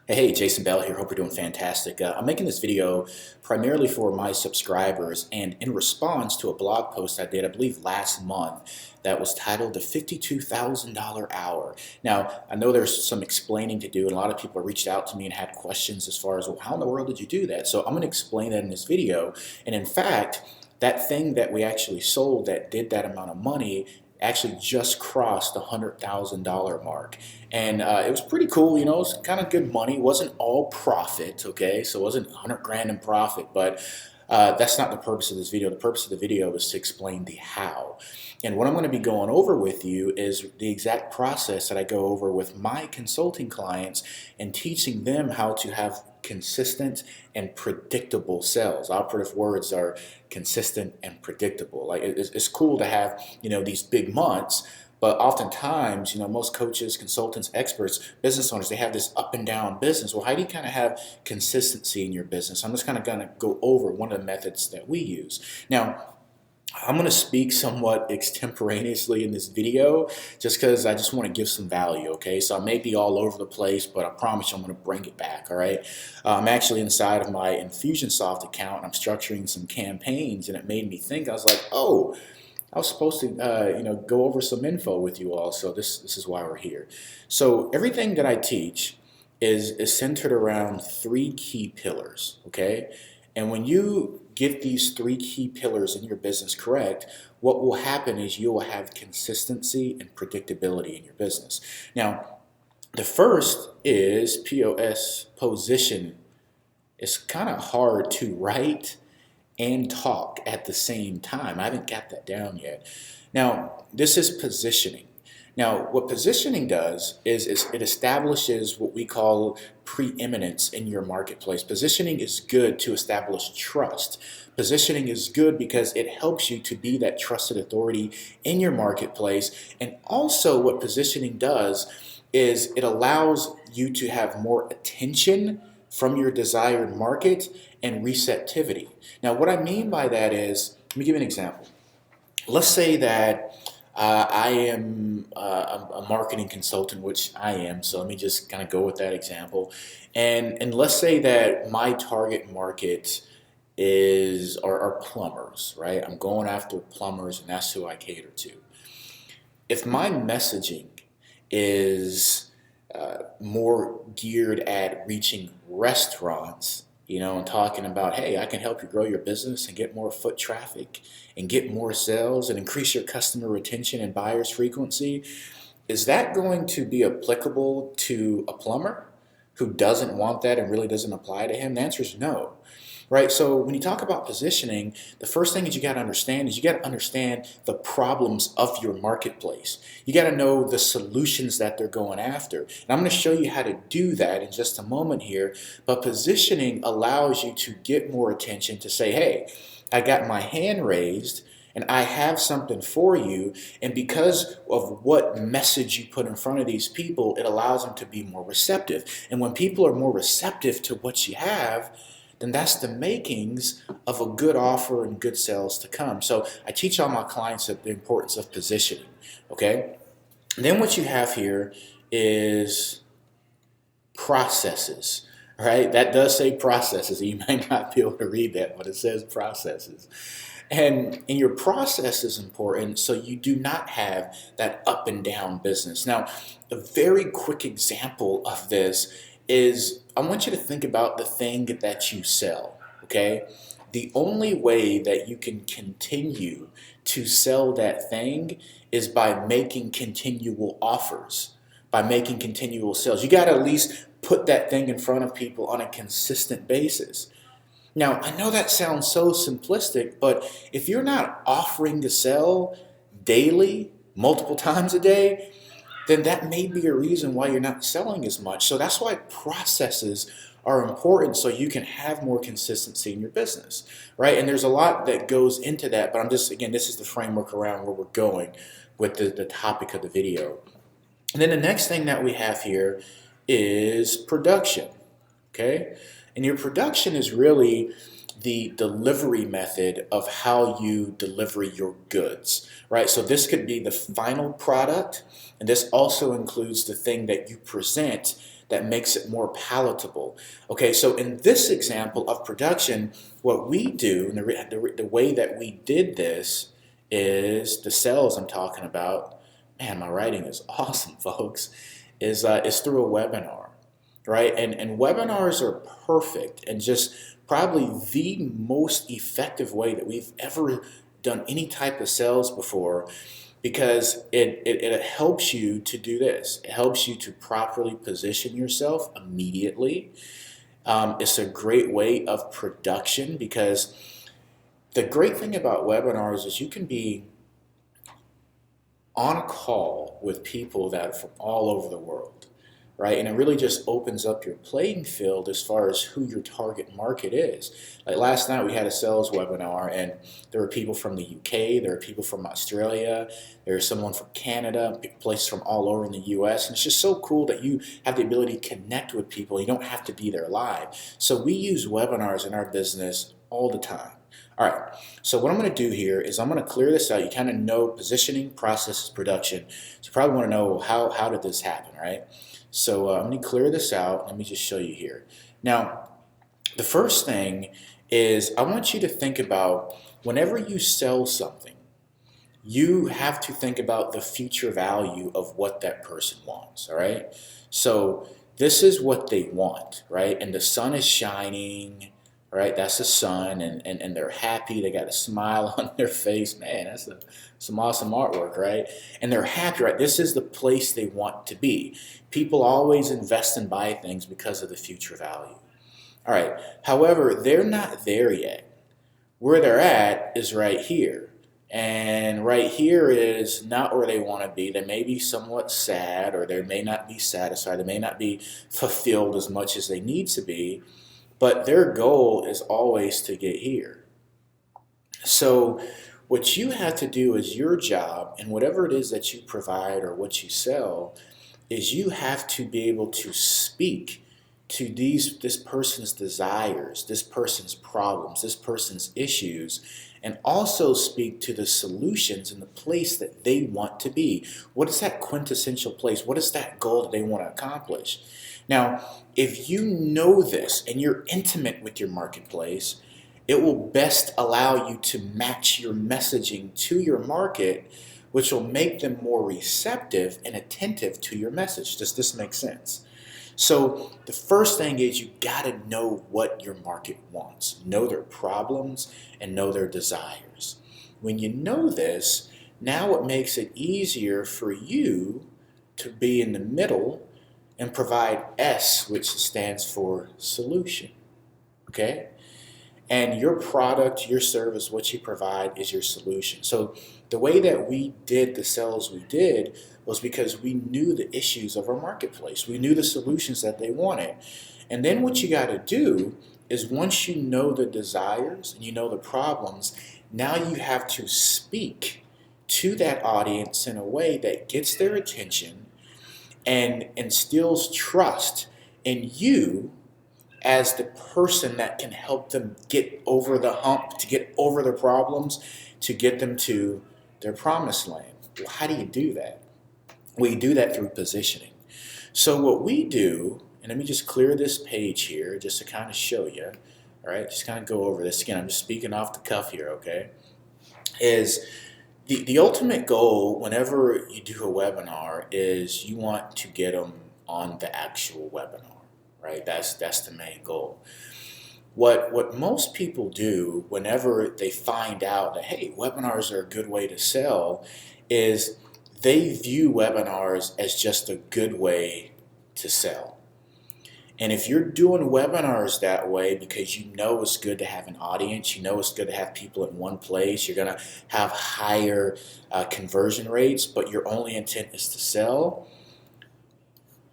Hey, Jason Bell here. Hope you're doing fantastic. I'm making this video primarily for my subscribers and in response to a blog post I did, I believe last month, that was titled The $52,000 Hour. Now, I know there's some explaining to do, and a lot of people reached out to me and had questions as far as, well, how in the world did you do that? So I'm going to explain that in this video. And in fact, that thing that we actually sold that did that amount of money actually just crossed the $100,000 mark. And it was pretty cool, it was kind of good money. It wasn't all profit, okay? So it wasn't 100 grand in profit, but that's not the purpose of this video. The purpose of the video is to explain the how. And what I'm going to be going over with you is the exact process that I go over with my consulting clients and teaching them how to have consistent and predictable sales. Operative words are consistent and predictable. Like it's cool to have, these big months, but oftentimes, most coaches, consultants, experts, business owners, they have this up and down business. Well, how do you kind of have consistency in your business? I'm just kind of going to go over one of the methods that we use. Now, I'm going to speak somewhat extemporaneously in this video just because I just want to give some value, okay? So I may be all over the place, but I promise you I'm going to bring it back, all right? I'm actually inside of my Infusionsoft account, and I'm structuring some campaigns, and it made me think. I was like, oh, I was supposed to, go over some info with you all, so this is why we're here. So everything that I teach is centered around three key pillars, okay? And when you get these three key pillars in your business correct, what will happen is you will have consistency and predictability in your business. Now, the first is POS, position. It's kind of hard to write and talk at the same time. I haven't got that down yet. Now, this is positioning. Now, what positioning does is it establishes what we call preeminence in your marketplace. Positioning is good to establish trust. Positioning is good because it helps you to be that trusted authority in your marketplace. And also what positioning does is it allows you to have more attention from your desired market and receptivity. Now, what I mean by that is, let me give you an example. Let's say that I am a marketing consultant, which I am, so let me just kind of go with that example. And let's say that my target market are plumbers, right? I'm going after plumbers, and that's who I cater to. If my messaging is more geared at reaching restaurants, and talking about, hey, I can help you grow your business and get more foot traffic and get more sales and increase your customer retention and buyers frequency, is that going to be applicable to a plumber who doesn't want that and really doesn't apply to him? The answer is no. Right? So when you talk about positioning, the first thing that you got to understand is you got to understand the problems of your marketplace. You got to know the solutions that they're going after. And I'm going to show you how to do that in just a moment here. But positioning allows you to get more attention to say, hey, I got my hand raised and I have something for you. And because of what message you put in front of these people, it allows them to be more receptive. And when people are more receptive to what you have, then that's the makings of a good offer and good sales to come. So I teach all my clients the importance of positioning, okay? And then what you have here is processes, right? That does say processes. You might not be able to read that, but it says processes. And your process is important so you do not have that up and down business. Now, a very quick example of this is I want you to think about the thing that you sell, okay? The only way that you can continue to sell that thing is by making continual offers, by making continual sales. You got to at least put that thing in front of people on a consistent basis. Now, I know that sounds so simplistic, but if you're not offering to sell daily, multiple times a day, then that may be a reason why you're not selling as much. So that's why processes are important so you can have more consistency in your business, right? And there's a lot that goes into that, but again, this is the framework around where we're going with the topic of the video. And then the next thing that we have here is production, okay? And your production is really the delivery method of how you deliver your goods, right? So this could be the final product, and this also includes the thing that you present that makes it more palatable. Okay, so in this example of production, what we do, and the way that we did this is the sales I'm talking about. Man, my writing is awesome, folks. Is through a webinar, right? And webinars are perfect and just probably the most effective way that we've ever done any type of sales before, because it helps you to do this. It helps you to properly position yourself immediately. It's a great way of production, because the great thing about webinars is you can be on a call with people that are from all over the world, right? And it really just opens up your playing field as far as who your target market is. Like last night we had a sales webinar, and there were people from the UK, there were people from Australia, there's someone from Canada, places from all over in the US. And it's just so cool that you have the ability to connect with people. You don't have to be there live. So we use webinars in our business all the time. All right, so what I'm going to do here is I'm going to clear this out. You kind of know positioning, processes, production. So you probably want to know how did this happen, right? So I'm going to clear this out. Let me just show you here. Now, the first thing is I want you to think about whenever you sell something, you have to think about the future value of what that person wants, all right? So this is what they want, right? And the sun is shining, right? That's the sun, and they're happy. They got a smile on their face. Man, that's some awesome artwork, right? And they're happy, right? This is the place they want to be. People always invest and buy things because of the future value. All right. However, they're not there yet. Where they're at is right here. And right here is not where they want to be. They may be somewhat sad, or they may not be satisfied. They may not be fulfilled as much as they need to be. But their goal is always to get here. So what you have to do is your job, and whatever it is that you provide or what you sell, is you have to be able to speak to this person's desires, this person's problems, this person's issues, and also speak to the solutions and the place that they want to be. What is that quintessential place? What is that goal that they want to accomplish? Now, if you know this and you're intimate with your marketplace, it will best allow you to match your messaging to your market, which will make them more receptive and attentive to your message. Does this make sense? So the first thing is you got to know what your market wants, know their problems, and know their desires. When you know this, now it makes it easier for you to be in the middle and provide S, which stands for solution. Okay? And your product, your service, what you provide is your solution. So the way that we did the sales we did was because we knew the issues of our marketplace. We knew the solutions that they wanted. And then what you got to do is, once you know the desires and you know the problems, now you have to speak to that audience in a way that gets their attention and instills trust in you as the person that can help them get over the hump, to get over their problems, to get them to their promised land. Well, how do you do that? We do that through positioning. So what we do, and let me just clear this page here just to kind of show you, all right, just kind of go over this. Again, I'm just speaking off the cuff here, okay, is the ultimate goal whenever you do a webinar is you want to get them on the actual webinar. Right? That's the main goal. What most people do whenever they find out that, hey, webinars are a good way to sell, is they view webinars as just a good way to sell. And if you're doing webinars that way because you know it's good to have an audience, you know it's good to have people in one place, you're going to have higher conversion rates, but your only intent is to sell,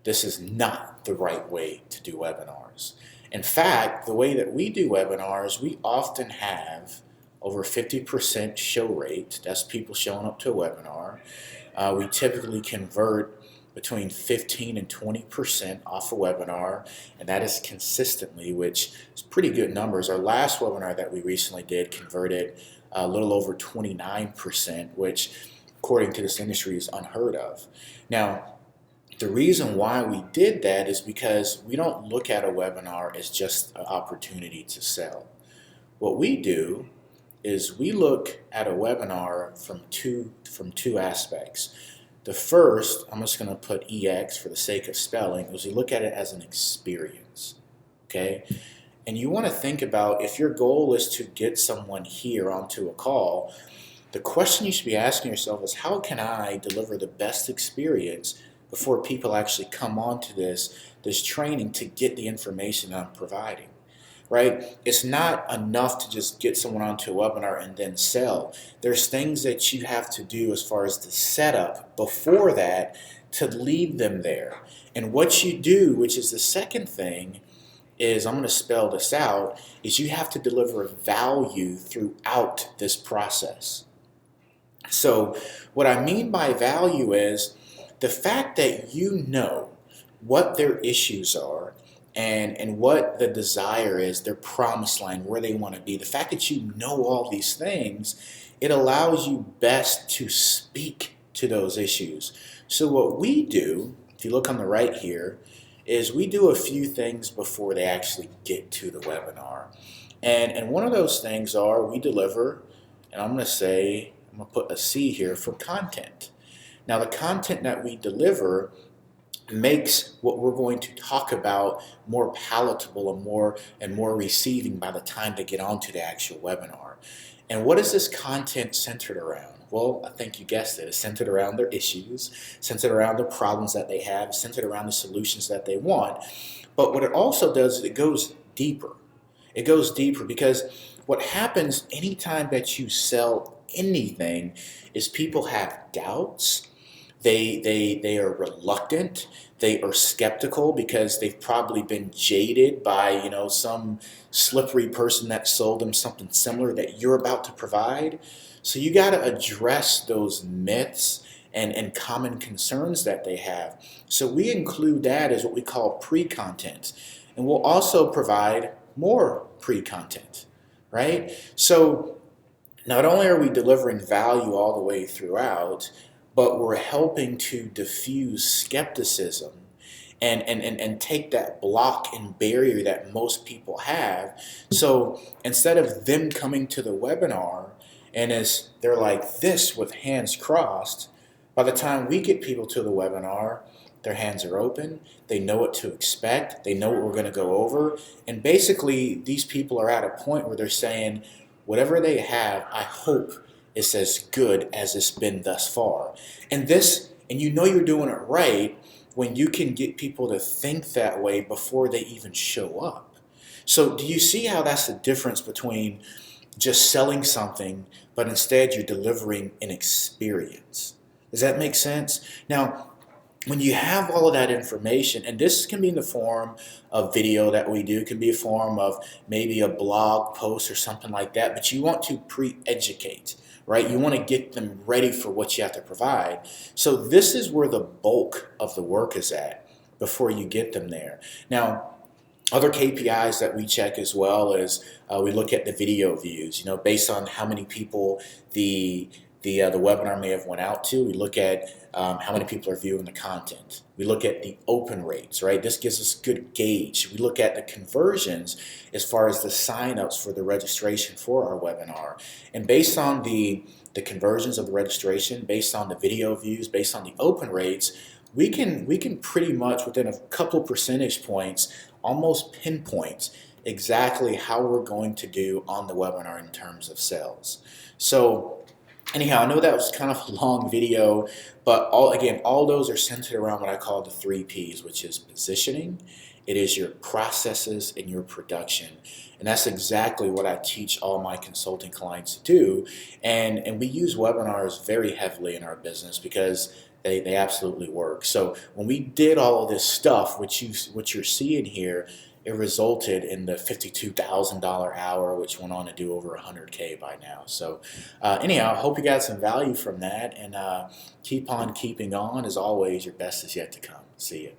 this is not the right way to do webinars. In fact, the way that we do webinars, we often have over 50% show rate. That's people showing up to a webinar. We typically convert between 15 and 20% off a webinar, and that is consistently, which is pretty good numbers. Our last webinar that we recently did converted a little over 29%, which according to this industry is unheard of. Now, The reason why we did that is because we don't look at a webinar as just an opportunity to sell. What we do is we look at a webinar from two aspects. The first, I'm just going to put EX for the sake of spelling, is we look at it as an experience. Okay? And you want to think about, if your goal is to get someone here onto a call, the question you should be asking yourself is, how can I deliver the best experience before people actually come onto this training to get the information I'm providing? Right? It's not enough to just get someone onto a webinar and then sell. There's things that you have to do as far as the setup before that to lead them there. And what you do, which is the second thing, is, I'm going to spell this out, is you have to deliver value throughout this process. So what I mean by value is the fact that you know what their issues are and what the desire is, their promised land, where they want to be. The fact that you know all these things, it allows you best to speak to those issues. So what we do, if you look on the right here, is we do a few things before they actually get to the webinar. And one of those things are we deliver, and I'm going to put a C here for content. Now the content that we deliver makes what we're going to talk about more palatable and more receiving by the time they get onto the actual webinar. And what is this content centered around? Well, I think you guessed it. It's centered around their issues, centered around the problems that they have, centered around the solutions that they want. But what it also does is it goes deeper. It goes deeper because what happens anytime that you sell anything is people have doubts. They are reluctant. They are skeptical because they've probably been jaded by, some slippery person that sold them something similar that you're about to provide. So you got to address those myths and common concerns that they have. So we include that as what we call pre-content. And we'll also provide more pre-content, right? So not only are we delivering value all the way throughout, but we're helping to diffuse skepticism and take that block and barrier that most people have. So instead of them coming to the webinar and as they're like this with hands crossed, by the time we get people to the webinar, their hands are open, they know what to expect, they know what we're going to go over, and basically these people are at a point where they're saying, whatever they have, I hope it's as good as it's been thus far. And you know you're doing it right when you can get people to think that way before they even show up. So do you see how that's the difference between just selling something, but instead you're delivering an experience? Does that make sense? Now, when you have all of that information, and this can be in the form of video that we do, it can be a form of maybe a blog post or something like that, but you want to pre-educate, right? You want to get them ready for what you have to provide. So this is where the bulk of the work is at before you get them there. Now, other KPIs that we check as well is we look at the video views, based on how many people the webinar may have went out to. We look at how many people are viewing the content. We look at the open rates, right? This gives us a good gauge. We look at the conversions as far as the signups for the registration for our webinar. And based on the conversions of the registration, based on the video views, based on the open rates, we can pretty much within a couple percentage points almost pinpoint exactly how we're going to do on the webinar in terms of sales. So anyhow, I know that was kind of a long video, but all those are centered around what I call the 3 Ps, which is positioning, it is your processes, and your production. And that's exactly what I teach all my consulting clients to do. And we use webinars very heavily in our business because they absolutely work. So when we did all of this stuff, what you're seeing here, it resulted in the $52,000 hour, which went on to do over 100K by now. So anyhow, I hope you got some value from that, and keep on keeping on. As always, your best is yet to come. See you.